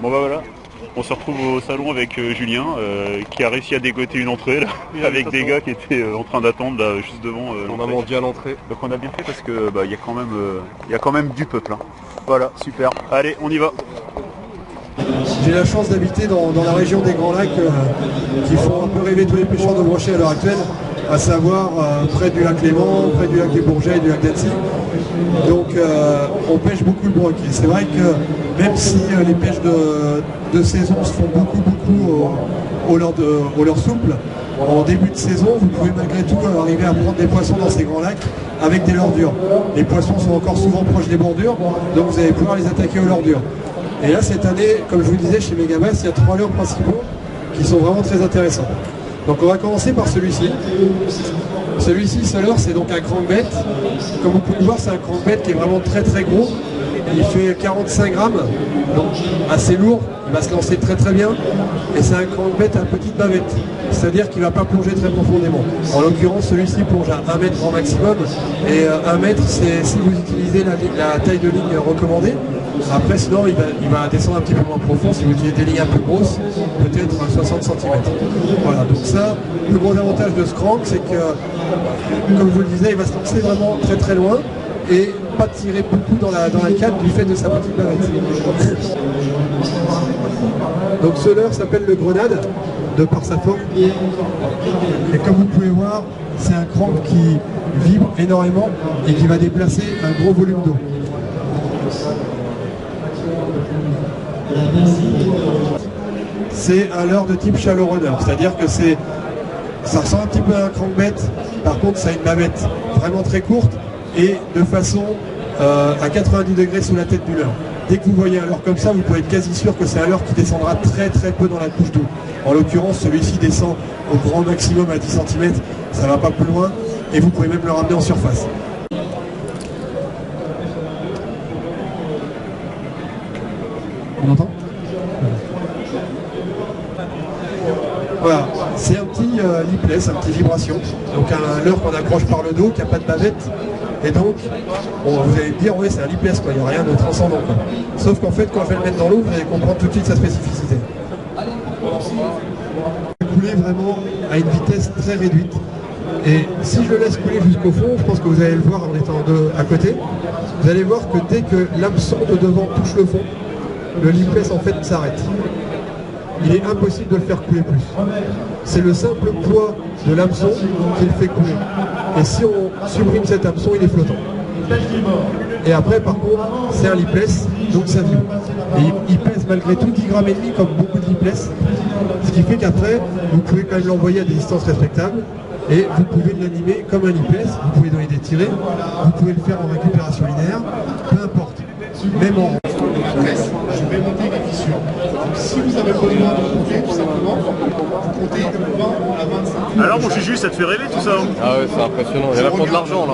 Bon bah voilà, on se retrouve au salon avec Julien qui a réussi à dégoter une entrée là, avec des gars qui étaient en train d'attendre là juste devant On a menti à l'entrée. Donc on a bien fait parce que il y a quand même du peuple hein. Voilà, super. Allez, on y va. J'ai la chance d'habiter dans la région des Grands Lacs qui font un peu rêver tous les pêcheurs de brochet à l'heure actuelle, à savoir près du lac Léman, près du lac des Bourgets et du lac d'Annecy. Donc on pêche beaucoup le broc. Et c'est vrai que même si les pêches de saison se font beaucoup au leurre souple, en début de saison, vous pouvez malgré tout arriver à prendre des poissons dans ces grands lacs avec des leurres dures. Les poissons sont encore souvent proches des bordures, donc vous allez pouvoir les attaquer aux leurres dures. Et là, cette année, comme je vous le disais, chez Megabass, il y a 3 leurres principaux qui sont vraiment très intéressants. Donc on va commencer par celui-ci. Celui-ci, ce leurre, c'est donc un crankbait. Comme vous pouvez le voir, c'est un crankbait qui est vraiment très gros. Il fait 45 grammes, donc assez lourd, il va se lancer très bien. Et c'est un crankbait à petite bavette, c'est-à-dire qu'il ne va pas plonger très profondément. En l'occurrence, celui-ci plonge à 1 mètre grand maximum. Et 1 mètre, c'est si vous utilisez la taille de ligne recommandée. Après, sinon, il va descendre un petit peu moins profond. Si vous utilisez des lignes un peu grosses, peut-être 60 cm. Voilà, donc ça, le gros avantage de ce crank, c'est que, comme je vous le disais, il va se lancer vraiment très loin et pas tirer beaucoup dans la canne du fait de sa petite bavette. Donc ce leurre s'appelle le Grenade, de par sa forme. Et comme vous pouvez voir, c'est un crank qui vibre énormément et qui va déplacer un gros volume d'eau. C'est un leurre de type shallow runner, c'est-à-dire que ça ressemble un petit peu à un crankbait, par contre ça a une bavette vraiment très courte et de façon à 90 degrés sous la tête du leurre. Dès que vous voyez un leurre comme ça, vous pouvez être quasi sûr que c'est un leurre qui descendra très peu dans la couche d'eau. En l'occurrence, celui-ci descend au grand maximum à 10 cm, ça ne va pas plus loin et vous pouvez même le ramener en surface. On entend ? Voilà, c'est un petit lipless, un petit vibration, donc un leurre qu'on accroche par le dos, qui n'a pas de bavette, et donc bon, vous allez me dire oui c'est un lipless, il n'y a rien de transcendant quoi. Sauf qu'en fait quand je vais le mettre dans l'eau, vous allez comprendre tout de suite sa spécificité. Couler vraiment à une vitesse très réduite, et si je le laisse couler jusqu'au fond, je pense que vous allez le voir en étant à côté, vous allez voir que dès que l'hameçon de devant touche le fond, le lipless en fait s'arrête. Il est impossible de le faire couler plus. C'est le simple poids de l'hameçon qui le fait couler. Et si on supprime cet hameçon, il est flottant. Et après, par contre, c'est un lipless, donc ça vibre. Et il pèse malgré tout 10,5 grammes comme beaucoup de lipless. Ce qui fait qu'après, vous pouvez quand même l'envoyer à des distances respectables. Et vous pouvez l'animer comme un lipless, vous pouvez donner des tirets, vous pouvez le faire en récupération linéaire, peu importe. Même en... Je vais monter les fissures. Donc, si vous avez besoin de compter, tout simplement, vous comptez de 20 à 25. Alors mon Juju, ça te fait rêver tout ça hein? Ah ouais, c'est impressionnant. Il y a vraiment de l'argent là.